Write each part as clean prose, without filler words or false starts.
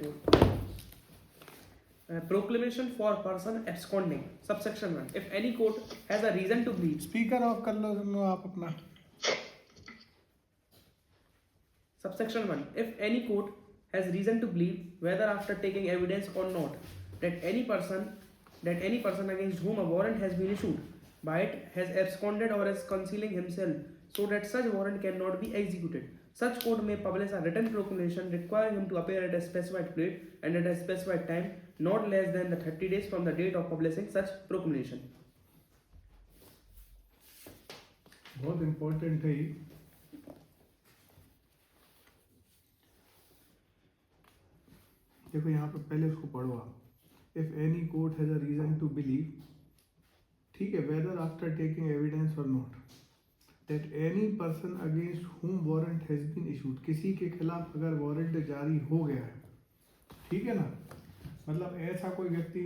24. Proclamation for person absconding. Subsection 1. If any court has a reason to believe. Speaker of कर लो दोनों आप अपना. Subsection 1. If any court has reason to believe, whether after taking evidence or not, that any person against whom a warrant has been issued by it has absconded or is concealing himself, so that such warrant cannot be executed. Such court may publish a written proclamation requiring him to appear at a specified place and at a specified time, not less than the 30 days from the date of publishing such proclamation. बहुत important है ये. देखो यहाँ पर पहले उसको पढ़ो आप. If any court has a reason to believe, ठीक है, वेदर आफ्टर टेकिंग एविडेंस और not, that any person against whom warrant has been issued, किसी के खिलाफ अगर वारंट जारी हो गया है, ठीक है ना, मतलब ऐसा कोई व्यक्ति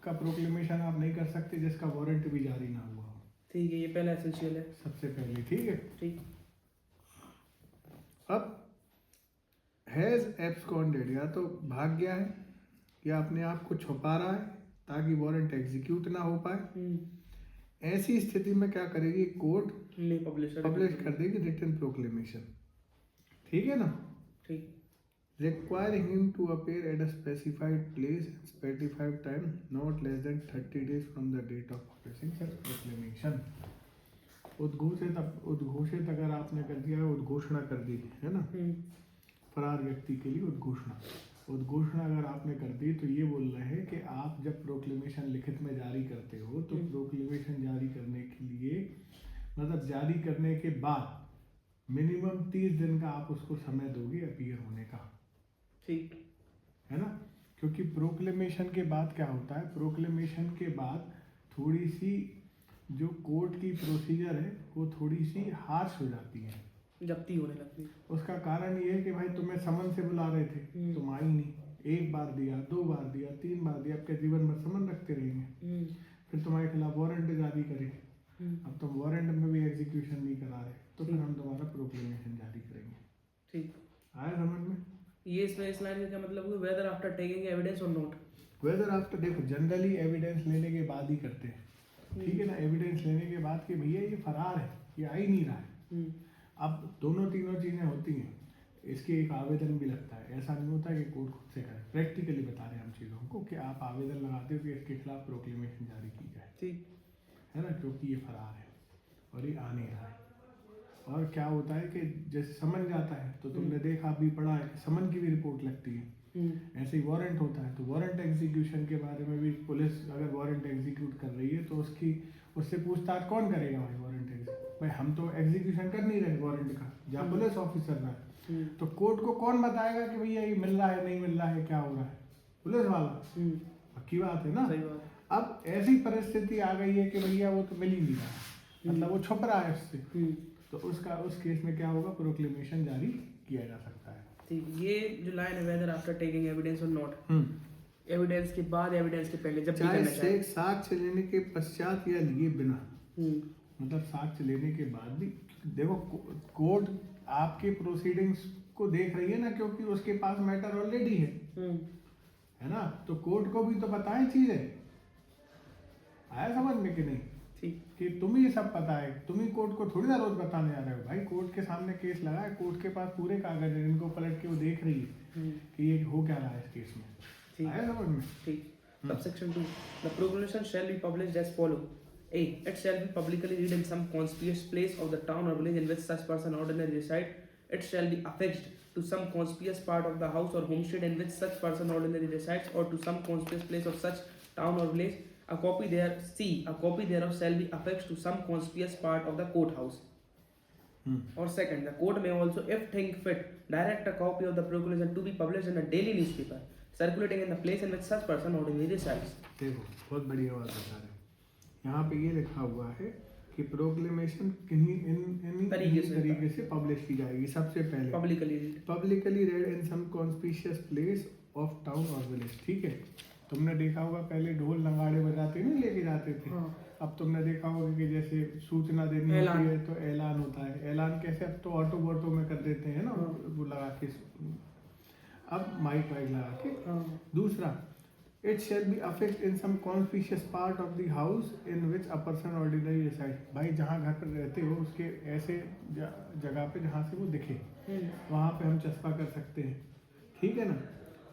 का प्रोक्लेमेशन आप नहीं कर सकते जिसका वारंट भी जारी ना हुआ हो. ठीक है, ये पहला एसेंशियल है सबसे पहले. ठीक है. ठीक. अब हैज एब्सकॉन्डेड, या तो भाग गया है या अपने आप को छुपा रहा है ताकि वारंट एग्जीक्यूट ना हो पाए. ऐसी स्थिति में क्या करेगी कोर्ट? पब्लिश कर देगी रिटन प्रोक्लेमेशन. ठीक है ना. ठीक. Requiring him to appear at a specified place and specified time not less than 30 days from the date of publishing such proclamation. उद्घोषित अगर आपने कर दिया है, उद्घोषणा कर दी है ना, फरार व्यक्ति के लिए उद्घोषणा अगर आपने कर दी, तो ये बोल रहे हैं कि आप जब प्रोक्लेमेशन लिखित में जारी करते हो तो प्रोक्लेमेशन जारी करने के लिए, मतलब जारी करने के बाद मिनिमम 30 दिन का आप उसको समय दोगे अपीयर होने का. ठीक है ना. क्योंकि प्रोक्लेमेशन के बाद क्या होता है, प्रोक्लेमेशन के बाद थोड़ी सी जो कोर्ट की प्रोसीजर है वो थोड़ी सी हार्श हो जाती है, जब्ती होने लगती है. उसका कारण ये है कि भाई तुम्हें समन से बुला रहे थे, तुम आई नहीं, एक बार दिया, 2 बार दिया, 3 बार दिया, आपके जीवन भर समन रखते रहेंगे. फिर तुम्हारे खिलाफ वारंट जारी करेंगे. अब तुम वारंट में भी एग्जीक्यूशन नहीं करा रहे, तो फिर हम दोबारा प्रोक्लेमेशन जारी करेंगे. ठीक. आया समझ में? ये इसमें इस लाइन का मतलब है वेदर आफ्टर टेकिंग एविडेंस और नॉट. वेदर आफ्टर, देखो जनरली एविडेंस लेने के बाद ही करते हैं. ठीक है ना. एविडेंस लेने के बाद कि भैया ये फरार है, ये आ ही नहीं रहा है. अब दोनों तीनों चीज़ें होती हैं. इसके एक आवेदन भी लगता है. ऐसा नहीं होता कि कोर्ट खुद से करे. प्रैक्टिकली बता रहे हैं हम चीज़ों को कि आप आवेदन लगाते हो कि इसके खिलाफ प्रोक्लेमेशन जारी की जाए. ठीक है ना, क्योंकि ये फरार है और ये आ नहीं रहा है. और क्या होता है कि जैसे समन जाता है तो तुमने देखा भी पढ़ा है कि समन की भी रिपोर्ट लगती है. ऐसे ही वारंट होता है तो वारंट एग्जीक्यूशन के बारे में भी पुलिस अगर वारंट एग्जीक्यूट कर रही है तो उससे पूछताछ कौन करेगा भाई. वारंट भाई हम तो एग्जीक्यूशन कर नहीं रहे वारंट का, जहाँ पुलिस ऑफिसर रहा है, तो कोर्ट को कौन बताएगा कि भैया ये मिल रहा है नहीं मिल रहा है, क्या हो रहा है? पुलिस वाला. पक्की बात है ना. सही बात. अब ऐसी परिस्थिति आ गई है कि भैया वो तो मिल ही नहीं रहा, मतलब वो छुप रहा है उससे, तो उस केस में क्या होगा, प्रोक्लेमेशन जारी किया जा सकता है. ठीक. ये जो लाइन है वेदर आफ्टर टेकिंग एविडेंस और नॉट, एविडेंस के बाद, एविडेंस के पहले, जब भी करना चाहिए. साक्ष्य लेने के पश्चात या लिए बिना, मतलब साक्ष्य लेने के बाद भी. देखो कोर्ट आपके प्रोसीडिंग्स को देख रही है ना, क्योंकि उसके पास मैटर ऑलरेडी है ना, तो कोर्ट को भी तो पता है चीजें. आया समझ में कि नहीं? ठीक. कि तुम्हें ये सब पता है, तुम ही कोर्ट को थोड़ी ना रोज बताने जा रहे हो. भाई कोर्ट के सामने केस लगा है, कोर्ट के पास पूरे कागज है, इनको पलट के वो देख रही है कि ये हो क्या रहा है इस केस में. आया समझ में? ठीक. Subsection 2. The proclamation shall be published as follows. A. It shall be publicly read in some conspicuous place of the town or village in which such person ordinarily reside. It shall be affixed to some conspicuous part of the house or homestead in which such person ordinarily resides, or to some conspicuous place of such town or village. A copy thereof shall be affixed to some conspicuous part of the courthouse. Or second, the court may also, if think fit, direct a copy of the proclamation to be published in a daily newspaper, circulating in the place in which such person ordinarily resides. देखो बहुत बढ़िया बात बता रहे हैं. यहाँ पे ये लिखा हुआ है कि प्रोक्लेमेशन कहीं इन तरीके से पब्लिश की जाएगी. सबसे पहले publicly read in some conspicuous place of town और विलेज. ठीक है. तुमने देखा होगा पहले ढोल नगाड़े बजाते नहीं लेके जाते थे. अब तुमने देखा होगा कि जैसे सूचना देनी होती है तो ऐलान होता है. ऐलान कैसे, अब तो ऑटो वोटो में कर देते हैं ना, वो लगा के. अब माइक वाइक लगा के। हाँ दूसरा, it shall be affect in some conspicuous part of the house in which a person ordinary reside. भाई जहाँ घर पर रहते हो उसके ऐसे जगह पे जहाँ से वो दिखे, वहाँ पे हम चस्पा कर सकते हैं, ठीक है ना।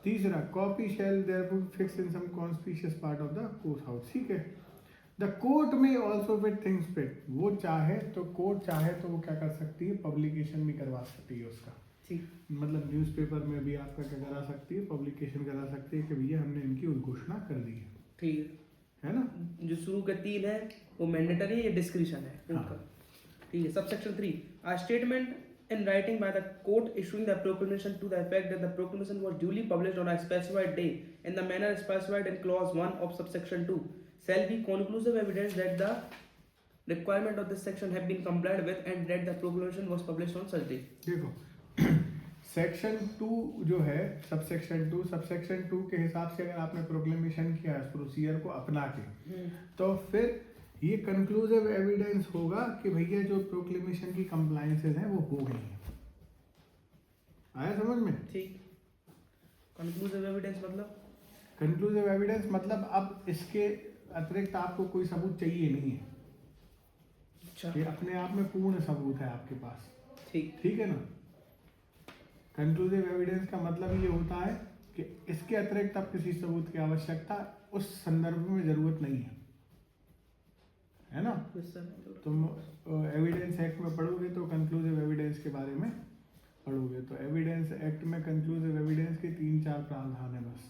तीसरा, copy shall therefore fix in some conspicuous part of the court house, ठीक है। द कोर्ट में ऑल्सो फिट थिंग्स फिट, वो चाहे तो कोर्ट चाहे तो वो क्या कर सकती है, पब्लिकेशन भी करवा सकती है उसका, ठीक। मतलब न्यूज़पेपर में भी आपका क्या करा सकती है, पब्लिकेशन करा सकती है कि भैया हमने इनकी उद्घोषणा कर दी है, ठीक है ना। जो शुरू के 3 है वो मैंडेटरी या डिस्क्रिशन है हाँ। उनका, ठीक है। Subsection 3, a statement in writing by the court issuing the proclamation to the effect that the proclamation was duly published on a specified day in the manner specified in clause 1 of subsection 2 shall be conclusive evidence that the requirement of this section have been complied with and that the proclamation was published on such day। देखो section 2 जो है, subsection 2 के हिसाब से अगर आपने proclamation किया इस प्रोसीजर को अपना के, तो फिर ये कंक्लूसिव एविडेंस होगा कि भैया जो प्रोक्लेमेशन की कंप्लायंसेस हैं वो हो गई हैं। आया समझ में? ठीक। कंक्लूसिव एविडेंस मतलब? कंक्लूसिव एविडेंस मतलब अब इसके अतिरिक्त आपको कोई सबूत चाहिए नहीं है। अच्छा। ये अपने आप में पूर्ण सबूत है आपके पास, ठीक ठीक है ना। कंक्लूसिव एविडेंस का मतलब ये होता है कि इसके अतिरिक्त अब किसी सबूत की आवश्यकता उस संदर्भ में जरूरत नहीं है ना। तुम एविडेंस एक्ट में पढ़ोगे तो कंक्लूसिव एविडेंस के बारे में पढ़ोगे, तो एविडेंस एक्ट में कंक्लूसिव एविडेंस के 3-4 प्रावधान है बस,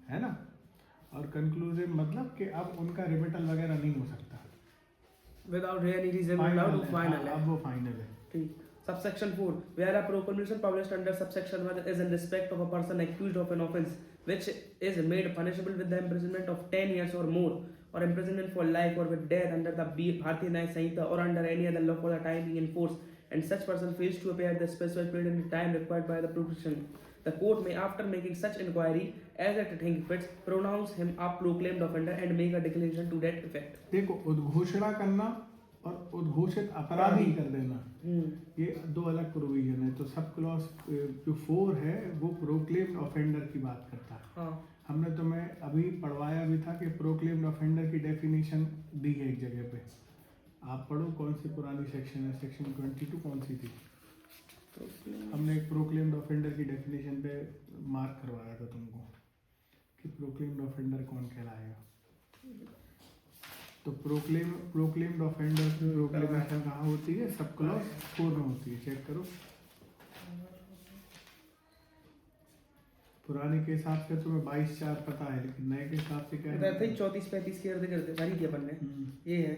है ना। और कंक्लूसिव मतलब कि अब उनका रिबेटल वगैरह नहीं हो सकता, without any reasonable doubt final है। अब वो फाइनल है, ठीक। Subsection 4, where a proclamation published under subsection 1 is in respect of a person accused of an offence which is made punishable with the imprisonment of 10 years or more, or imprisonment for life or with death under the Bharatiya Nyaya Sanhita or under any other law for the time being in force, and such person fails to appear at the specified period in the time required by the provision, the court may, after making such inquiry as it thinks fit, pronounce him a proclaimed offender and make a declaration to that effect। देखो, उद्घोषणा करना और उद्घोषित अपराधी कर देना, ये 2 अलग provision है। तो सब क्लॉज जो 4 है वो प्रोक्लेम्ड ऑफेंडर की बात करता है। हाँ। हमने तुम्हें अभी पढ़वाया भी था कि प्रोक्लेम्ड ऑफेंडर की डेफिनेशन दी है एक जगह पे, आप पढ़ो कौन सी पुरानी सेक्शन है, सेक्शन 22 कौन सी थी। हमने एक प्रोक्लेम्ड ऑफेंडर की डेफिनेशन पे मार्क करवाया था तुमको कि प्रोक्लेम्ड ऑफेंडर कौन कहलाएगा। तो प्रोक्लेम्ड ऑफेंडर की प्रोक्लेमेशन कहाँ होती है, सब क्लॉज 4 में होती है, चेक करो। पुराने के हिसाब से तुम्हें 22-4 पता है, लेकिन नए के हिसाब से क्या है? 34-35 के अर्ध करते सारी थी अपन ने। ये है,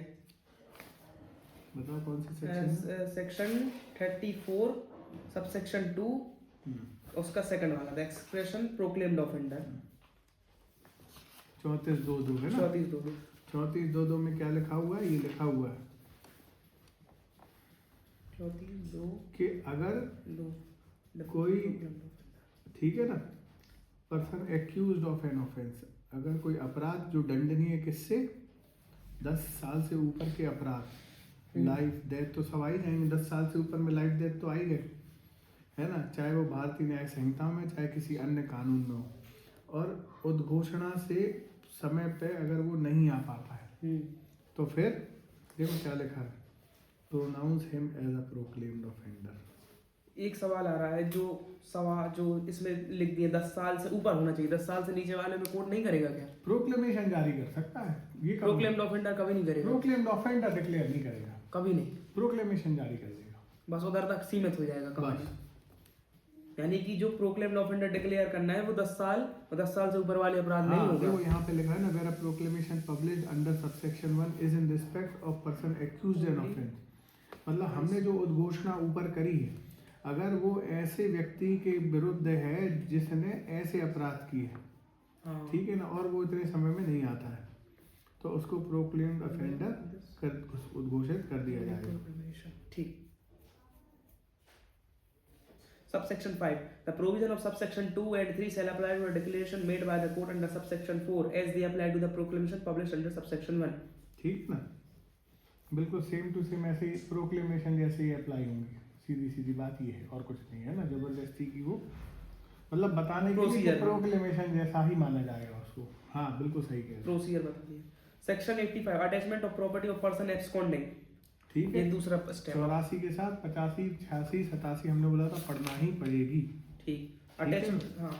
बताओ कौन सी सेक्शन? सेक्शन 34 सबसेक्शन 2 उसका सेकंड वाला था, एक्सप्रेशन प्रोक्लेम्ड ऑफेंडर। 34(2)(2 है ना। 34(2)(2) में क्या लिखा हुआ है? ये लिखा हुआ है 34(2) कि अगर कोई, ठीक है ना, person accused of an offence, अगर कोई अपराध जो दंडनीय किससे, 10 साल से ऊपर के अपराध, लाइफ डेथ तो सब आ ही जाएंगे, 10 साल से ऊपर में लाइफ डेथ तो आ ही गए, है ना, चाहे वो भारतीय न्याय संहिता में चाहे किसी अन्य कानून में हो। और उद्घोषणा से समय पे अगर वो नहीं आ पाता है तो फिर देखो क्या लिखा है, pronounce him as a proclaimed offender. एक सवाल आ रहा है, जो इसमें लिख दिया 10 साल से ऊपर होना चाहिए, 10 साल से नीचे वाले में कोर्ट नहीं करेगा क्या? प्रोक्लेमेशन जारी कर सकता है, ये प्रोक्लेम्ड ऑफेंडर कभी नहीं करेगा। प्रोक्लेम्ड ऑफेंडर डिक्लेयर नहीं करेगा, कभी नहीं, प्रोक्लेमेशन जारी कर देगा, बस उधर तक सीमित हो जाएगा कहानी। बस। यानी कि जो प्रोक्लेम्ड ऑफेंडर डिक्लेयर करना है वो 10 साल और 10 साल से ऊपर वाले अपराध नहीं होगा। देखो यहाँ पे लिखा है ना, where a proclamation published under subsection 1 is in respect of person accused an offence, मतलब हमने जो उद्घोषणा ऊपर करी है अगर वो ऐसे व्यक्ति के विरुद्ध है जिसने ऐसे अपराध किए हैं, ठीक है ना, और वो इतने समय में नहीं आता है, तो उसको प्रोक्लेम्ड ऑफेंडर उद्घोषित कर दिया जाएगा। ठीक। Subsection 5. The provision of subsection 2 and 3 shall apply to a declaration made by the court under subsection 4 as they apply to the proclamation published under subsection 1. ठीक ना, बिल्कुल सेम टू सेम ऐसे ही proclamation जैसे ही apply होंगे, सीधी सीधी बात ये है और कुछ नहीं है ना, जबरदस्ती की वो मतलब बताने के लिए Procedure। प्रोक्लेमेशन जैसा ही माना जाएगा उसको। हाँ बिल्कुल सही कह रहे हो। प्रोसीजर बता दिया। Section 85 attachment of property of person absconding, ठीक ये है, दूसरा स्टेप। 84 के साथ 85, 86, 87 हमने बोला था पढ़ना ही पड़ेगी। ठीक। अटैचमेंट, हाँ।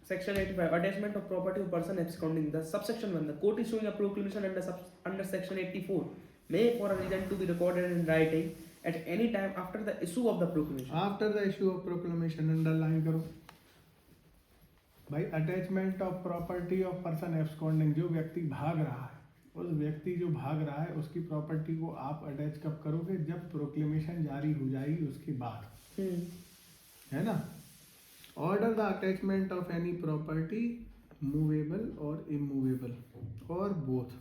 Section 85 attachment of property of person absconding, the subsection 1 the court issuing a proclamation under section 84 may for a reason to be recorded in writing at any time after the issue of the proclamation. After the issue of proclamation underline करो भाई। Attachment of property of person absconding, जो व्यक्ति भाग रहा है, उस व्यक्ति जो भाग रहा है उसकी प्रॉपर्टी को आप अटैच कब करोगे? जब प्रोक्लेमेशन जारी हो जाएगी उसके बाद, है ना। Order the attachment of any property movable और इमूवेबल और बोथ।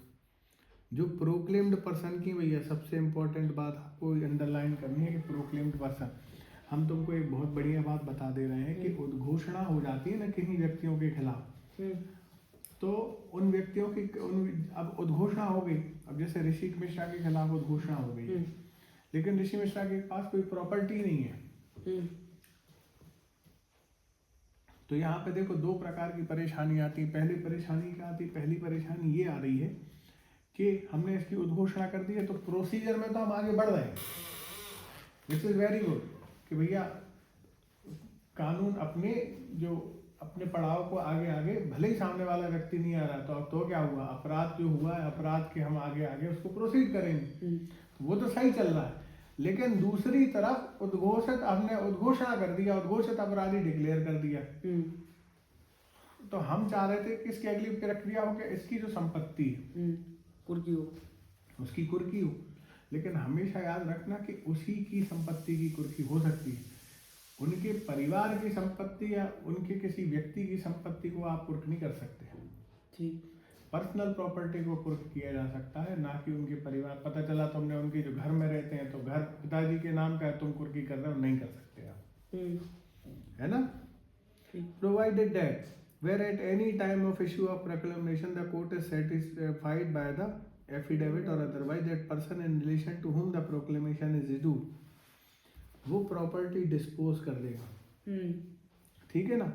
जो प्रोक्लेम्ड पर्सन की, भैया सबसे इंपॉर्टेंट बात आपको अंडरलाइन करनी है कि प्रोक्लेम्ड पर्सन, हम तुमको एक बहुत बढ़िया बात बता दे रहे हैं कि उद्घोषणा हो जाती है ना किन्हीं व्यक्तियों के खिलाफ, तो उन व्यक्तियों की अब उद्घोषणा हो गई। अब जैसे ऋषि मिश्रा के खिलाफ उद्घोषणा हो गई, लेकिन ऋषि मिश्रा के पास कोई प्रॉपर्टी नहीं है। तो यहाँ पे देखो दो प्रकार की परेशानी आती है। पहली परेशानी क्या आती है? पहली परेशानी ये आ रही है कि हमने इसकी उद्घोषणा कर दी है, तो प्रोसीजर में तो हम आगे बढ़ रहे हैं, दिस इज वेरी गुड कि भैया कानून अपने पड़ाव को आगे आगे, भले ही सामने वाला व्यक्ति नहीं आ रहा, तो क्या हुआ? अपराध जो हुआ है, अपराध के हम आगे आगे उसको प्रोसीड करेंगे, वो तो सही चल रहा है। लेकिन दूसरी तरफ हमने उद्घोषणा कर दिया, उद्घोषित अपराधी डिक्लेयर कर दिया, तो हम चाह रहे थे कि इसकी अगली प्रक्रिया हो, कि इसकी जो संपत्ति है कुर्की हो, उसकी कुर्की हो। लेकिन हमेशा याद रखना कि उसी की संपत्ति की कुर्की हो सकती है, उनके परिवार की संपत्ति या उनके किसी व्यक्ति की संपत्ति को आप कुर्क नहीं कर सकते। ठीक। पर्सनल प्रॉपर्टी को कुर्क किया जा सकता है, ना कि उनके परिवार। पता चला तुमने उनके जो घर में रहते हैं, तो घर पिताजी के नाम का है, तुम कुर्की कर रहे हो, नहीं कर सकते आप, है ना। Provided that where at any time of issue of proclamation the court is satisfied by the affidavit or otherwise that person in relation to whom the proclamation is issued, वो प्रॉपर्टी डिस्पोज कर देगा। ठीक है ना।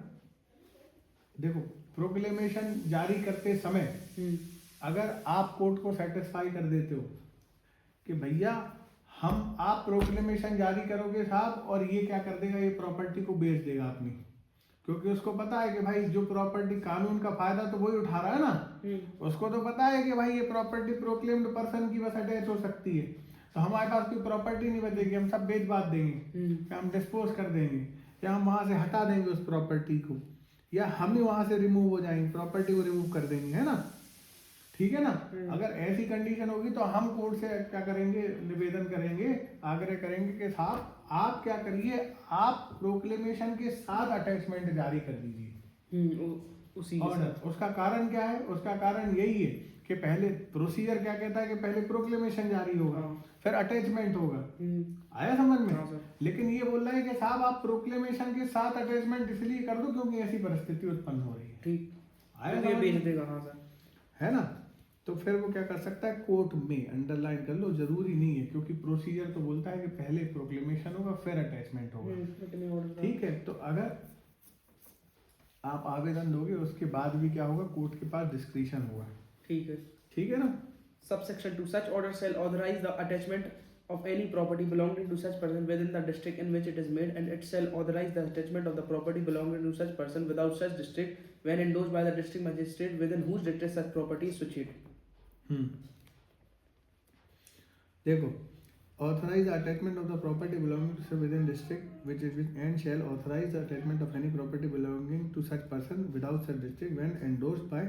देखो proclamation जारी करते समय अगर आप कोर्ट को सेटिस्फाई कर देते हो कि भैया आप प्रोक्लेमेशन जारी करोगे साहब, और ये क्या कर देगा, ये प्रॉपर्टी को बेच देगा अपनी, क्योंकि उसको पता है कि भाई जो प्रॉपर्टी, कानून का फायदा तो वही उठा रहा है ना, उसको तो पता है कि भाई ये प्रॉपर्टी प्रोक्लेम्ड पर्सन की बस अटैच हो सकती है, तो हमारे पास कोई प्रॉपर्टी नहीं बचेगी, हम सब बेच बात देंगे, या हम डिस्पोज कर देंगे, या हम वहां से हटा देंगे उस प्रॉपर्टी को, या हम ही वहां से रिमूव हो जाएंगे, प्रॉपर्टी को रिमूव कर देंगे, है ना। ठीक है ना। अगर ऐसी कंडीशन होगी तो हम कोर्ट से क्या करेंगे, निवेदन करेंगे, आग्रह करेंगे कि साहब आप क्या करिए, आप प्रोक्लेमेशन के साथ अटैचमेंट जारी कर दीजिए उसी ऑर्डर। उसका कारण क्या है? उसका कारण यही है कि पहले प्रोसीजर क्या कहता है कि पहले प्रोक्लेमेशन जारी होगा, फिर अटैचमेंट होगा। आया समझ में? लेकिन ये बोल रहा है कि साहब आप प्रोक्लेमेशन के साथ अटैचमेंट इसलिए कर दो क्योंकि ऐसी परिस्थिति उत्पन्न हो रही है। ठीक। आया तो ये बेच देगा, हाँ सर, है ना। तो फिर वो क्या कर सकता है, कोर्ट में अंडरलाइन कर लो, जरूरी नहीं है, क्योंकि प्रोसीजर तो बोलता है कि पहले प्रोक्लेमेशन होगा फिर अटैचमेंट होगा। ठीक है। तो अगर आप आवेदन दोगे उसके बाद भी क्या होगा, कोर्ट के पास डिस्क्रिशन होगा। ठीक है। ठीक है ना। Subsection 2 such order shall authorize the attachment of any property belonging to such person within the district in which it is made, and it shall authorize the attachment of the property belonging to such person without such district when endorsed by the district magistrate within whose district such property is situated. देखो, authorize the attachment of the property belonging to within district which is and shall authorize the attachment of any property belonging to such person without such district when endorsed by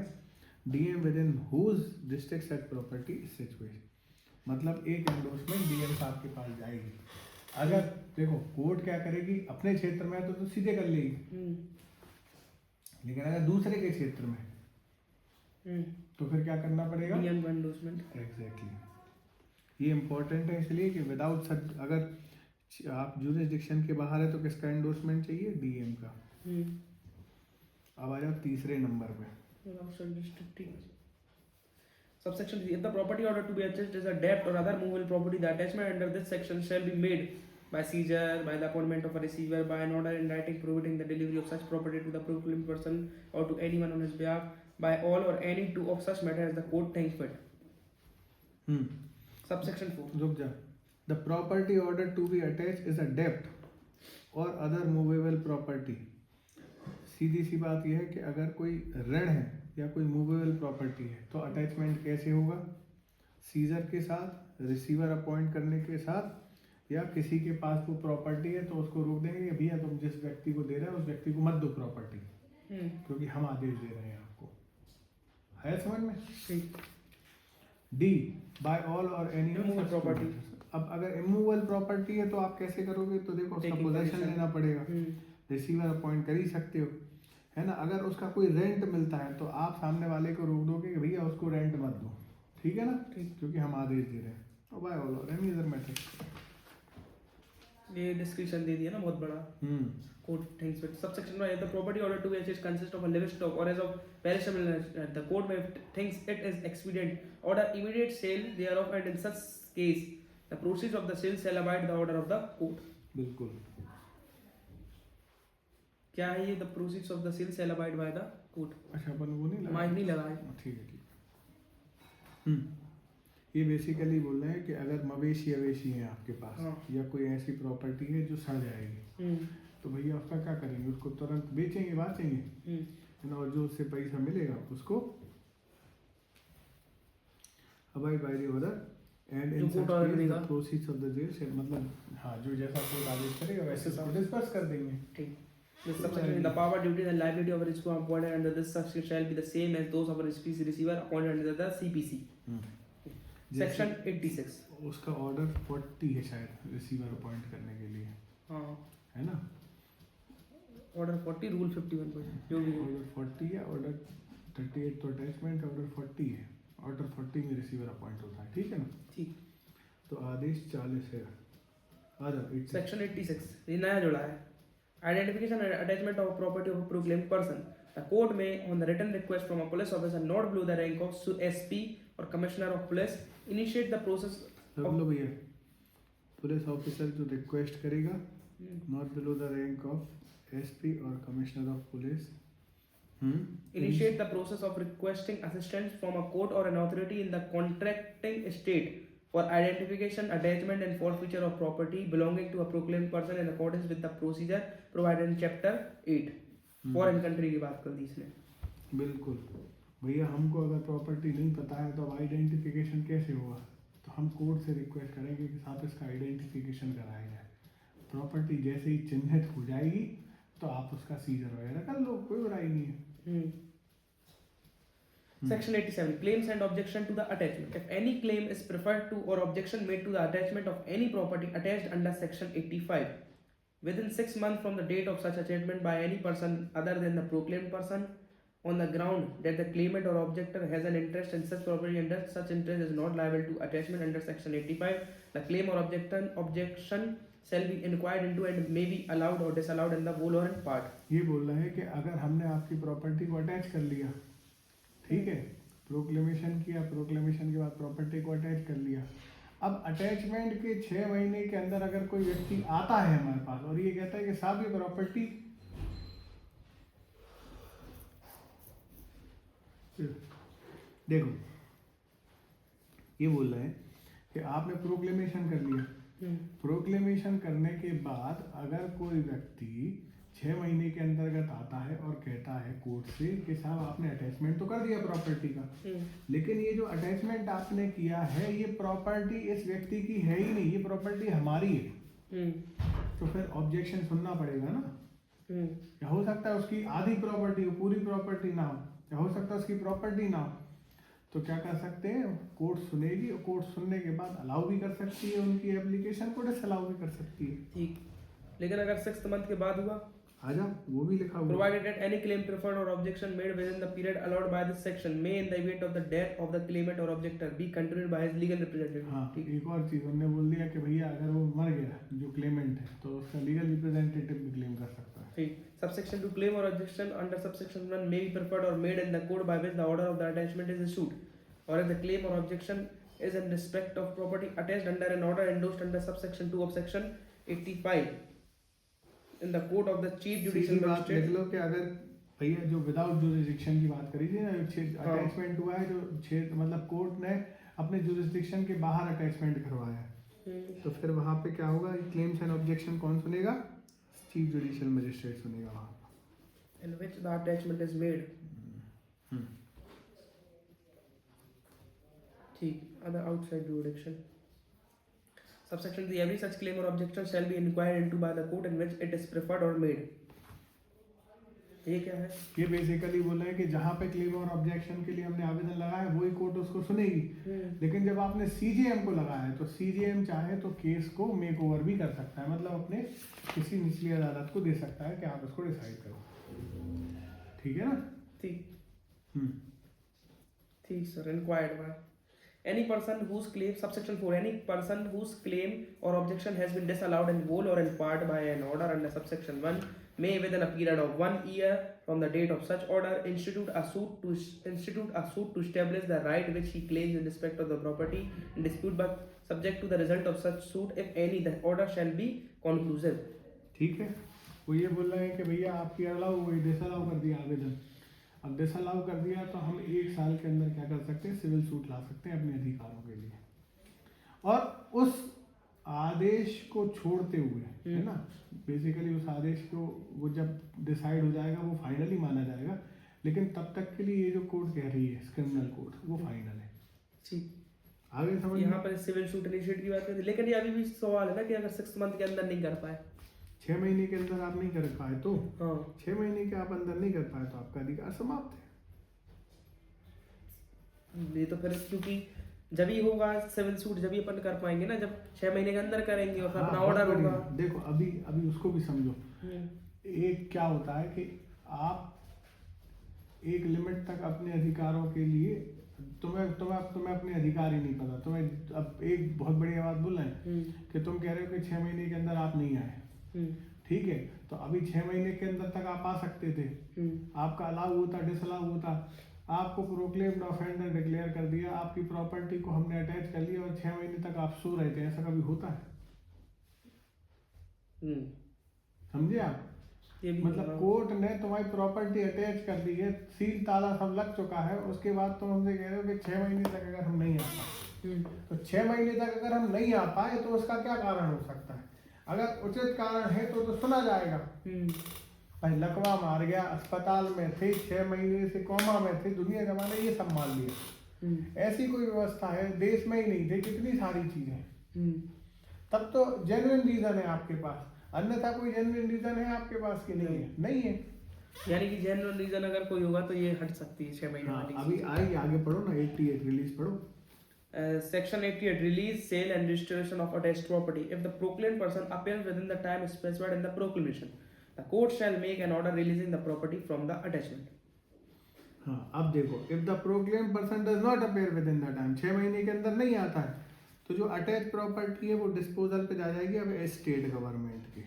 DM within whose district such property is situated। मतलब एक endorsement DM साहब के पास जाएगी। अगर देखो court क्या करेगी, अपने क्षेत्र में है तो सीधे कर लेगी, लेकिन अगर दूसरे के क्षेत्र में तो फिर क्या करना पड़ेगा, DM एंडोर्समेंट। एग्जैक्टली। ये इंपॉर्टेंट है इसलिए कि विदाउट सच, अगर आप जुरिसडिक्शन के बाहर है तो किसका एंडोर्समेंट चाहिए, DM का। अब आ जाओ तीसरे नंबर पे। Subsection 3 if the property order to be attached is a debt or other movable property, the attachment under this section shall be made by seizure, by the appointment of a receiver, by an order in writing prohibiting the delivery of such property to the proclaimed person or to anyone on his behalf, by all or any two of such matter as the court thinks fit. Subsection 4. रुक जा. The property ordered to be attached is a debt or other movable property. सीधी सी बात यह है कि अगर कोई ऋण है या कोई मूवेबल प्रॉपर्टी है तो अटैचमेंट कैसे होगा? सीजर के साथ, रिसीवर अपॉइंट करने के साथ, या किसी के पास वो प्रॉपर्टी है तो उसको रोक देंगे कि भैया तुम जिस व्यक्ति को दे रहे हो उस व्यक्ति को मत दो प्रॉपर्टी, क्योंकि हम आदेश दे रहे हैं आपको. है समझ में? डी, बाय ऑल और एनी प्रॉपर्टी. अब अगर इमूवेबल प्रॉपर्टी है तो आप कैसे करोगे? तो देखो उसका पोजेशन लेना पड़ेगा. रिसीवर अपॉइंट कर ही सकते हो, है ना. अगर उसका कोई रेंट मिलता है तो आप सामने वाले को रोक दोगे कि भैया उसको रेंट मत दो, ठीक है ना, क्योंकि हम आदेश दे रहे हैं. और बाय ऑल और एनी अदर मेथड. ये डिस्क्रिप्शन दे दिया ना बहुत बड़ा. Court thinks fit. Subsection 1. If the property ordered to be attached consists of a livestock or as of perishable, the court may thinks it is expedient order immediate sale thereof, and in such case the proceeds of the sale shall abide the order of the court. बिल्कुल. क्या है ये? The proceeds of the sale shall abide by the court. अच्छा अपन वो नहीं लगा, mic नहीं लगा है. ठीक है ठीक. ये बेसिकली बोल रहे हैं कि अगर मवेशी अवेशी है आपके पास, या कोई ऐसी प्रॉपर्टी है जो सड़ जाएगी, तो भैया उसका क्या करेंगे? उसको तुरंत बेचेंगे, बाचेंगे, और जो उससे पैसा मिलेगा उसको abide by the order and in such case the proceeds of the sale, मतलब हाँ जो जैसा कोर्ट आदेश करेगा वैसे सब डिस्पर्स कर देंगे. ठीक. This subsection, the power, duties and liability of a receiver appointed under this section shall be the same as those of a receiver appointed under the CPC. Section 86. उसका ऑर्डर 40 है शायद receiver appoint करने के लिए. हाँ, है ना. Order 40, rule 51 पर जो भी ऑर्डर 40 है, ऑर्डर 38 तो अटैचमेंट, ऑर्डर 40 है, ऑर्डर 40 में रिसीवर अपॉइंट होता है, ठीक है ना. ठीक. तो आदेश 40 है. सेक्शन 86 ये नया जोड़ा है. Identification and attachment of property of a proclaimed person. The court may, on the written request from a police officer not below the rank of SP or commissioner of police, initiate the process of... भैया, police officer जो request करेगा not below the rank of SP और commissioner of police, initiate the process of requesting assistance from a court or an authority in the contracting state for identification, attachment and forfeiture of property belonging to a proclaimed person in accordance with the procedure provided in chapter 8. Foreign country की बात कर दी इसने. बिल्कुल भैया, हमको अगर property नहीं पता है तो अब आइडेंटिफिकेशन कैसे होगा? तो हम कोर्ट से रिक्वेस्ट करेंगे कि साहब इसका आइडेंटिफिकेशन कराया जाए. प्रॉपर्टी जैसे ही चिन्हित हो जाएगी तो आप उसका सीजर वगैरह कर लो, कोई बुराई नहीं है. Section 87. Claims and objection to the attachment. If any claim is preferred to or objection made to the attachment of any property attached under Section 85 within 6 months from the date of such attachment by any person other than the proclaimed person, on the ground that the claimant or objector has an interest in such property and that such interest is not liable to attachment under Section 85, the claim or objection shall be inquired into and may be allowed or disallowed in the whole or in part. ये बोल रहा है कि अगर हमने आपकी property को attach कर लिया, ठीक है, प्रोक्लेमेशन किया, प्रोक्लेमेशन के बाद प्रॉपर्टी को अटैच कर लिया, अब अटैचमेंट के 6 महीने के अंदर अगर कोई व्यक्ति आता है हमारे पास और ये कहता है कि साहब ये प्रॉपर्टी, देखो ये बोल रहे हैं कि आपने प्रोक्लेमेशन कर लिया, प्रोक्लेमेशन करने के बाद अगर कोई व्यक्ति 6 महीने के अंतर्गत आता है और कहता है कोर्ट से कि साहब आपने अटैचमेंट तो कर दिया प्रॉपर्टी का, लेकिन ये जो अटैचमेंट आपने किया है ये प्रॉपर्टी इस व्यक्ति की है ही नहीं, ये प्रॉपर्टी हमारी है, तो फिर ऑब्जेक्शन सुनना पड़ेगा ना. या हो सकता है उसकी आधी प्रॉपर्टी हो, पूरी प्रॉपर्टी ना हो, या हो सकता है उसकी प्रॉपर्टी ना हो, तो क्या कर सकते हैं, कोर्ट सुनेगी और कोर्ट सुनने के बाद अलाउ भी कर सकती है उनकी एप्लीकेशन को, डिसअलाउ भी कर सकती है. ठीक. लेकिन अगर 6th मंथ के बाद हुआ, आजा वो भी लिखा हुआ, provided that any claim preferred or objection made within the period allowed by this section may in the event of the death of the claimant or objector be continued by his legal representative. हाँ, एक और चीज उन्होंने बोल दिया कि भैया अगर वो मर गया जो क्लेमेंट है तो उसका लीगल रिप्रेजेंटेटिव भी क्लेम कर सकता है. ठीक. Subsection 2. Claim or objection under subsection 1 may be preferred or made in the court by which the order of the attachment is issued, or if the claim or objection is in respect of property attached under an order endorsed under subsection 2 of section 85 in the court of the chief Sidhi judicial बात magistrate. लिख लो कि अगर भैया जो without jurisdiction की बात करी थी ना, हाँ। अटैचमेंट हुआ है जो मतलब कोर्ट ने अपने जुरिस्डिक्शन के बाहर अटैचमेंट करवाया है, तो फिर वहाँ पे क्या होगा, क्लेम्स एंड ऑब्जेक्शन कौन सुनेगा? चीफ जुडिशियल मजिस्ट्रेट सुनेगा वहाँ पर। In which the attachment is made. ठीक. Other outside jurisdiction. Subsection 3. Every such claim or objection shall be inquired into by the court in which it is preferred or made. ये क्या है? ये basically बोल रहे हैं कि जहाँ पे क्लेम और ऑब्जेक्शन के लिए हमने आवेदन लगाया वही कोर्ट उसको सुनेगी, लेकिन जब आपने सीजेएम को लगाया है तो सीजेएम चाहे तो केस को मेक ओवर भी कर सकता है, मतलब अपने किसी निचली अदालत को दे सकता है कि आप इसको डिसाइड करो। ठीक है ना? ठीक. ठीक sir. Inquired by any person whose claim, subsection 4, any person whose claim or objection has been disallowed in whole or in part by an order under subsection 1 may within a period of 1 year from the date of such order institute a suit to establish the right which he claims in respect of the property in dispute, but subject to the result of such suit, if any, the order shall be conclusive. ठीक है, वो ये बोल रहे हैं कि भैया आपकी अलाउ वही डिसअलाउ कर दिया आवेदन, अब डिसअलाउ कर दिया तो हम 1 साल के अंदर क्या कर सकते हैं, सिविल सूट ला सकते हैं अपने अधिकारों के लिए, और उस आदेश को छोड़ते हुए, है ना, बेसिकली उस आदेश को वो जब डिसाइड हो जाएगा वो फाइनली माना जाएगा, लेकिन तब तक के लिए ये जो कोर्ट कह रही है क्रिमिनल कोर्ट वो फाइनल है। ठीक. आगे समझ, यहाँ पर सिविल सूट इनिशिएट की बात करते हैं, लेकिन ये अभी भी सवाल है ना कि अगर 6 मंथ के अंदर नहीं कर पाए, 6 महीने के अंदर आप नहीं कर पाए तो, हाँ, 6 महीने के आप अंदर नहीं कर पाए तो आपका अधिकार समाप्त है। ये तो फिर क्योंकि जब ही होगा सिविल सूट जब ही अपन कर पाएंगे ना, जब 6 महीने के अंदर करेंगे और फिर अपना हाँ, ऑर्डर बहुत होगा। बढ़िया। देखो अभी उसको भी समझो, एक क्या होता है कि आप एक लिमिट तक अपने अधिकारों के लिए तुम्हें अपने अधिकार ही नहीं पता, तुम्हें अब एक बहुत बढ़िया बात बोल रहे हैं कि तुम कह रहे हो कि 6 महीने के अंदर आप नहीं आए, ठीक है, तो अभी 6 महीने के अंदर तक आप आ सकते थे, आपका अलाउ होता, डिसअलाउ होता, आपको प्रोक्लेम्ड ऑफेंडर डिक्लेयर कर दिया, आपकी प्रॉपर्टी को हमने अटैच कर लिया और 6 महीने तक आप सो रहे थे, ऐसा कभी होता है? समझे आप? मतलब कोर्ट ने तुम्हारी प्रॉपर्टी अटैच कर दी है, सील ताला सब लग चुका है, उसके बाद तुम हमसे कह रहे हो कि 6 महीने तक अगर हम नहीं आ पाए, तो 6 महीने तक अगर हम नहीं आ पाए तो उसका क्या कारण हो सकता है? अगर उचित कारण है तो सुना जाएगा। भाई लकवा मार गया, अस्पताल में थे, 6 महीने से कोमा में थे, दुनिया जमाने ये सब मान लिया, ऐसी कोई व्यवस्था है देश में ही नहीं थे, कितनी सारी चीजें, तब तो जेन्युइन रीजन है आपके पास, अन्यथा कोई जेन्युइन रीजन है आपके पास कि नहीं है? नहीं है। यानी कि जेन्युइन रीजन अगर कोई होगा तो ये हट सकती है 6 महीने वाली। अभी आगे पढ़ो ना, 88 रिलीज पढ़ो। Section 88 release, sale and restoration of attached property. If the proclaimed person appears within the time specified in the proclamation, the court shall make an order releasing the property from the attachment. हाँ, अब देखो, if the proclaimed person does not appear within the time, 6 महीने के अंदर नहीं आता है, तो जो अटैच प्रॉपर्टी है वो डिस्पोजल पे जा जाएगी अब स्टेट गवर्नमेंट की।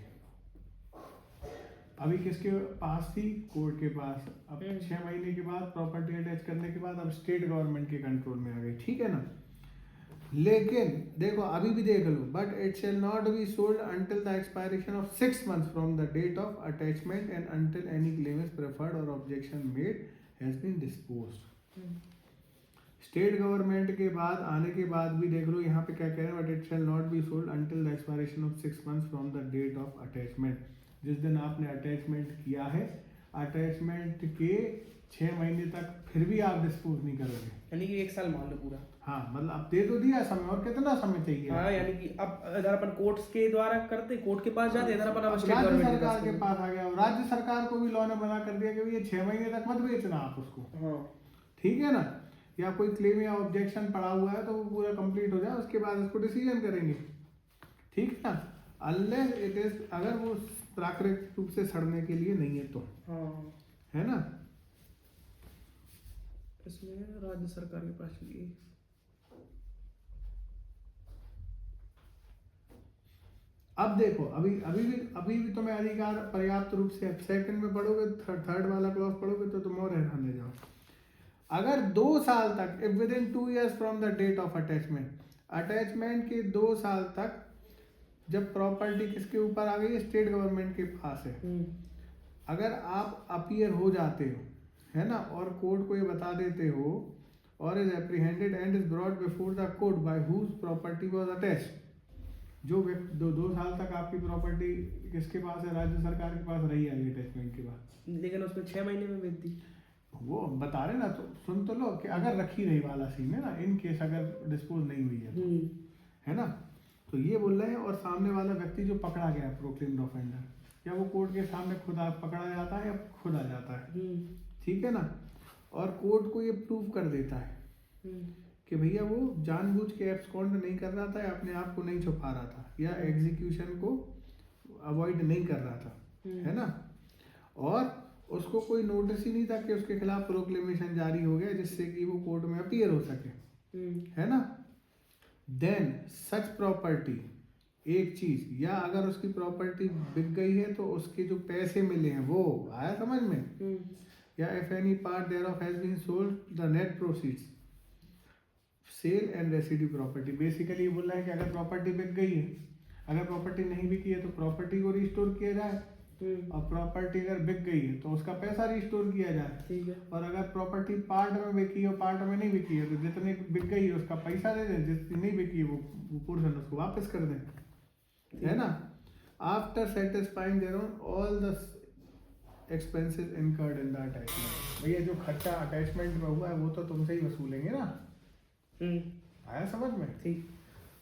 अभी किसके पास थी? कोर्ट के पास। अब 6 महीने के बाद प्रॉपर्टी अटैच करने के बाद अब स्टेट गवर्नमेंट के कंट्रोल में आ गई, ठीक है ना? लेकिन देखो अभी भी देख लो, but it shall not be sold until the expiration of 6 months from the date of attachment and until any claim is preferred और objection made has been disposed. State government के बाद आने के बाद भी देख लो यहाँ पे क्या कह रहे हैं, but it shall not be sold until the expiration of 6 months from the date of attachment. जिस दिन आपने अटैचमेंट किया है, अटैचमेंट के 6 महीने तक फिर भी आप डिस्पोज नहीं करोगे, यानी कि 1 साल मान लो पूरा। हाँ, मतलब अब दे तो दिया समय, और कितना समय चाहिए? हाँ, यानी कि अब इधर अपन कोर्ट्स के द्वारा करते, कोर्ट के पास जाते, इधर अपन अब स्टेट राज्य गवर्नमेंट सरकार के पास आ गया, और राज्य सरकार को भी लॉ ने मना कर दिया कि ये 6 महीने तक मत बेचना आप उसको। हाँ, ठीक है ना? या कोई क्लेम या ऑब्जेक्शन पड़ा हुआ है तो वो पूरा कंप्लीट हो जाए, उसके बाद इसको डिसीजन करेंगे, ठीक है ना? अनलेस इट इज, अगर वो प्राकृतिक रूप से सड़ने के लिए नहीं है तो, हाँ, है ना? इसमें राज्य सरकार के पास लिए। अब देखो, अभी भी तुम्हें अधिकार पर्याप्त रूप से, सेकंड में पढ़ोगे, थर्ड वाला क्लॉज पढ़ोगे तो तुम और हैरान हो जाओ। अगर 2 साल तक, if within 2 years from the date of attachment, attachment के 2 साल तक जब प्रॉपर्टी किसके ऊपर आ गई है, स्टेट गवर्नमेंट के पास है, अगर आप अपीयर हो जाते हो, है ना, और कोर्ट को ये बता देते हो, और is apprehended and is brought before the court by whose property was attached, जो व्यक्ति 2 साल तक आपकी प्रॉपर्टी किसके पास है, राज्य सरकार के पास रही है अटैचमेंट के बाद, लेकिन उसमें 6 महीने में बेच दी। वो बता रहे ना, तो सुन तो लो कि अगर रखी रही वाला सीन है ना, इन केस अगर डिस्पोज नहीं हुई है तो, है ना, तो ये बोल रहे हैं। और सामने वाला व्यक्ति जो पकड़ा गया प्रोक्लेम्ड ऑफेंडर, क्या वो कोर्ट के सामने खुद पकड़ा जाता है या खुद आ जाता है, ठीक है ना, और कोर्ट को ये प्रूव कर देता है कि भैया वो जानबूझ के एब्सकॉन्ड नहीं कर रहा था, या अपने आप को नहीं छुपा रहा था, या एग्जीक्यूशन को अवॉइड नहीं कर रहा था, है ना, और उसको कोई नोटिस ही नहीं था कि उसके खिलाफ प्रोक्लेमेशन जारी हो गया जिससे कि वो कोर्ट में अपीयर हो सके, है ना। देन सच प्रॉपर्टी, एक चीज, या अगर उसकी प्रॉपर्टी बिक गई है तो उसके जो पैसे मिले हैं वो आया समझ में, या if any part thereof has been sold the net proceeds, sale and residue property. Basically ये बोल रहा है कि अगर प्रॉपर्टी बिक गई है, अगर प्रॉपर्टी नहीं बिकी है तो प्रॉपर्टी को रिस्टोर किया जाए, और प्रॉपर्टी अगर बिक गई है तो उसका पैसा रिस्टोर किया जाए, ठीक है। और अगर प्रॉपर्टी पार्ट में बिकी है और पार्ट में नहीं बिकी है तो जितने बिक गई है उसका पैसा दे दें, जितनी नहीं बिकी है वो पोर्शन उसको वापस कर दें, है ना। After satisfying there on all the expenses incurred in the attachment, भैया जो खर्चा अटैचमेंट में हुआ है वो तो तुमसे ही वसूलेंगे ना, आया समझ में, ठीक।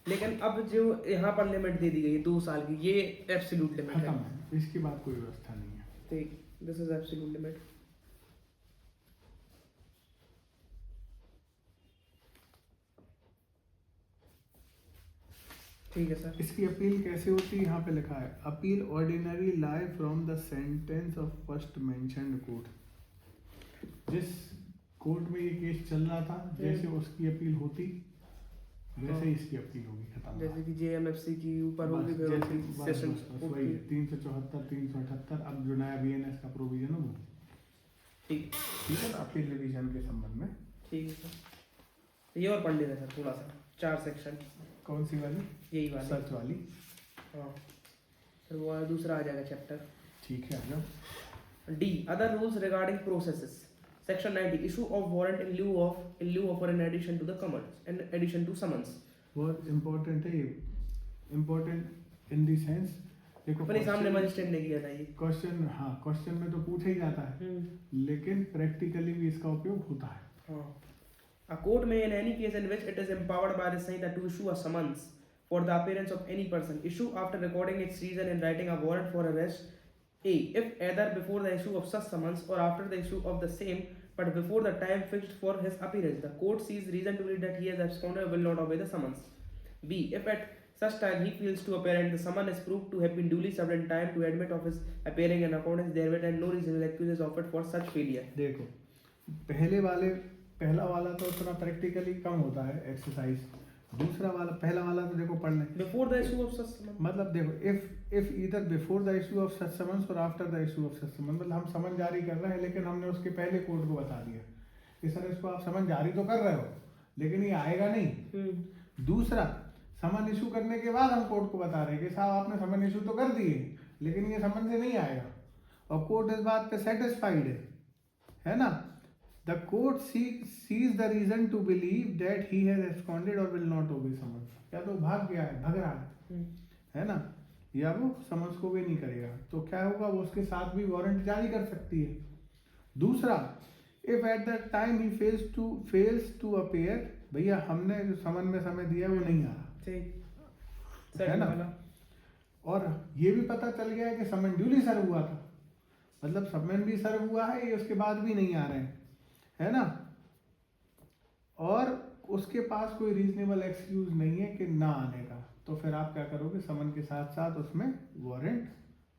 लेकिन अब जो यहाँ पर लिमिट दे दी गई है 2 साल की, ये एब्सोल्यूट लिमिट खत्म है, है, इसके बाद कोई व्यवस्था नहीं है, ठीक, दिस इज एब्सोल्यूट लिमिट। ठीक है सर। इसकी अपील कैसे होती है, यहाँ पे लिखा है, appeal ordinary lie from the sentence of first mentioned court. जिस कोर्ट में ये केस चल रहा था, जैसे उसकी अपील होती वैसे ही इसकी अपील होगी, खत्म। जैसे कि जेएमएफसी की ऊपर होगी, फिर जैसे होगी सेशन वही 374 378, अब जो नया बीएनएस का प्रोविजन है वो, ठीक है ना, अपील रिवीजन के संबंध में, ठीक है सर। ये और पढ़ लेना सर थोड़ा सा, 4 सेक्शन। कौन सी वाली, यही वाली, सच वाली, हाँ, फिर वो दूसरा आ जाएगा चैप्टर, ठीक है। आ जाओ। D other rules regarding processes, section 90 issue of warrant in लिeu of or in addition to the summons, in addition to summons। बहुत इम्पोर्टेंट है ये, इम्पोर्टेंट इन द सेंस, देखो अपने सामने मजिस्ट्रेट ने किया था ये क्वेश्चन, हाँ क्वेश्चन में तो पूछा ही जाता है, लेकिन प्रैक्टिकली भी इसका उपयोग होता है। हाँ। A court may in any case in which it is empowered by the Sanhita to issue a summons for the appearance of any person, issue after recording its reason in writing a warrant for arrest, A, if either before the issue of such summons or after the issue of the same, but before the time fixed for his appearance, the court sees reason to believe that he has absconded or will not obey the summons. B, if at such time he fails to appear and the summon is proved to have been duly served in time to admit of his appearing in accordance therewith and no reasonable excuse is offered for such failure। देखो पहला वाला तो उतना practically कम होता है exercise, दूसरा वाला, पहला वाला तो देखो पढ़ लें, before the issue of such summon, मतलब देखो if either before the issue of such summons और after the issue of such summon, मतलब हम समन जारी कर रहे हैं लेकिन हमने उसके पहले कोर्ट को बता दिया कि सर इसको आप समन जारी तो कर रहे हो लेकिन ये आएगा नहीं। दूसरा, समन इशू करने के बाद हम कोर्ट को बता रहे हैं कि साहब आपने समन इशू तो कर दिए लेकिन ये समन से नहीं आएगा, और कोर्ट इस बात पे सेटिस्फाइड है ना। The court sees the reason to believe that he has absconded or will not obey summons, या तो भाग गया है, भग रहा है ना, या वो समन्स को भी नहीं करेगा, तो क्या होगा, वो उसके साथ भी वारंट जारी कर सकती है। दूसरा, if at that time he fails to appear, भैया हमने जो समन में समय दिया वो नहीं आ रहा, है ना, और ये भी पता चल गया है कि समन ड्यूली सर्व हुआ था, मतलब समन भी सर्व हुआ है, ये उसके बाद भी नहीं आ रहे हैं, है ना, और उसके पास कोई रीजनेबल एक्सक्यूज नहीं है कि ना आने का, तो फिर आप क्या करोगे, समन के साथ साथ उसमें वारंट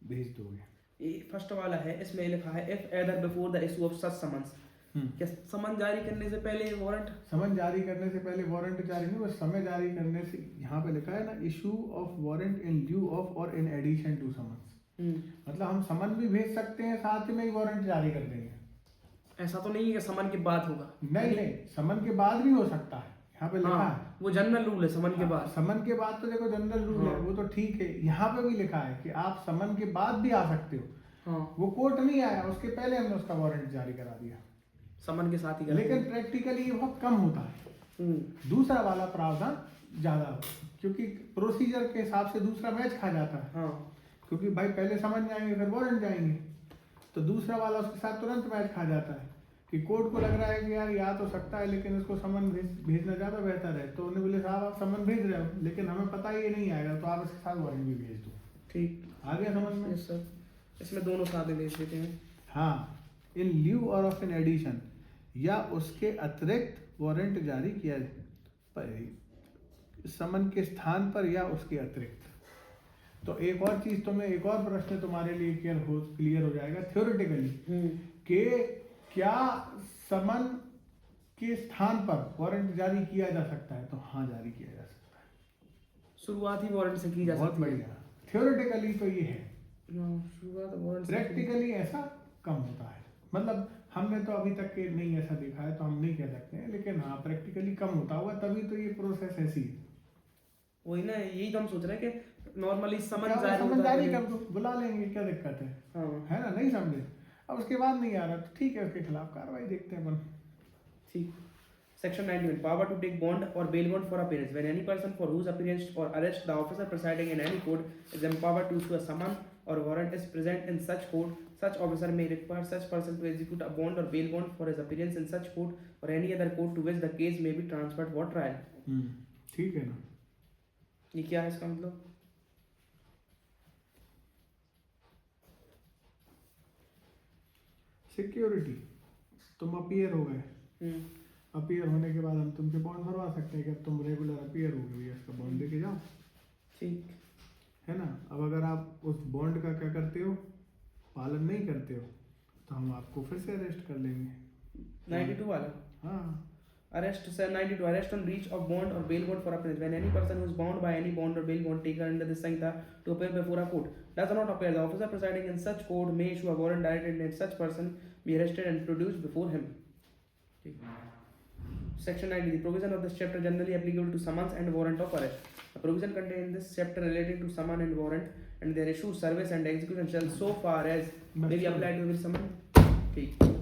भेज दोगे। ये फर्स्ट वाला है, इसमें लिखा है if either before the issue of such summons, क्या समन जारी करने से पहले वारंट, समन जारी करने से पहले वारंट जारी नहीं, बस समय जारी करने से, यहाँ पे लिखा है ना, issue of warrant in lieu of और इन एडिशन टू समन्स, मतलब हम समन भी भेज सकते हैं साथ ही में ही वारंट जारी कर देंगे। ऐसा तो नहीं है कि समन के बाद होगा, नहीं, समन के बाद भी हो सकता है, यहाँ पे लिखा हाँ, है। वो जनरल रूल है समन के बाद। समन के बाद तो देखो जनरल रूल है, हाँ। वो तो ठीक है। यहाँ पे भी लिखा है कि आप समन के बाद भी आ सकते हो। हाँ, वो कोर्ट नहीं आया, उसके पहले हमने उसका वारंट जारी करा दिया, समन के साथ ही करा लेकिन दिया। प्रैक्टिकली ये बहुत कम होता है। दूसरा वाला प्रावधान ज्यादा होता है, क्योंकि प्रोसीजर के हिसाब से दूसरा मैच खा जाता है। हाँ, क्योंकि भाई पहले समझ जाएंगे फिर वारंट जाएंगे, तो दूसरा वाला उसके साथ तुरंत मैच खा जाता है कि कोर्ट को लग रहा है कि यार आ तो सकता है लेकिन इसको समन भेजना ज़्यादा बेहतर है। तो उन्होंने बोले साहब आप समन भेज रहे हो लेकिन हमें पता ही नहीं आएगा, तो आप इसके साथ वारंट भी भेज दो। ठीक। आ गया समझ में? यस सर, इसमें दोनों साथ ही भेज देते हैं। हाँ, इन ल्यू और ऑफ इन एडिशन या उसके अतिरिक्त वारंट जारी किया समन के स्थान पर या उसके अतिरिक्त। तो एक और चीज तुम्हें, एक और प्रश्न तुम्हारे लिए क्लियर हो जाएगा थ्योरेटिकली कि क्या समन के स्थान पर वारंट जारी किया जा सकता है? तो हाँ, जारी किया जा सकता है। शुरुआती वारंट से की जा बहुत सकती है। बढ़िया। थ्योरेटिकली तो ये है, शुरुआत वारंट से। प्रैक्टिकली ऐसा कम होता है। मतलब हमने तो अभी तक के नहीं ऐसा देखा है तो हम नहीं कह सकते हैं, लेकिन हाँ प्रैक्टिकली कम होता होगा, तभी तो ये प्रोसेस ऐसी है। वही ना, यही तो हम सोच रहे हैं कि नॉर्मली समन समन जारी कर दो, बुला लेंगे, क्या दिक्कत है? हाँ, है ना? नहीं समझे? अब उसके बाद नहीं आ रहा तो ठीक है, उसके खिलाफ कार्रवाई देखते हैं अपन। ठीक। Section 91. Power to take bond or bail bond for appearance. When any person for whose appearance or arrest the officer presiding in any court is empowered to issue a summon or warrant is present in such court, such officer may require such person to execute a bond or bail bond for his appearance in such court or any other court to which the case may be transferred for trial. ठीक है ना? ये क्या है इसका मतलब? Security, तुम appear हो गए, अपीयर होने के बाद हम तुमसे बॉन्ड भरवा सकते हैं कि अब तुम रेगुलर अपीयर हो गए, भैया इसका बॉन्ड देके जाओ। ठीक है ना? अब अगर आप उस बॉन्ड का क्या करते हो, पालन नहीं करते हो, तो हम आपको फिर से अरेस्ट कर लेंगे। 92 वाला। हाँ, Arrest, sir, 92. Arrest on breach of bond or bail bond for appearance. When any person who is bound by any bond or bail bond taken under this Sanhita to appear before a court does not appear, the officer presiding in such court may issue a warrant directed that such person be arrested and produced before him. Section 90. The provision of this chapter generally applicable to summons and warrant of arrest. The provision contained in this chapter relating to summon and warrant and their issue, service and execution shall so far as may be applied to the summon. ठीक।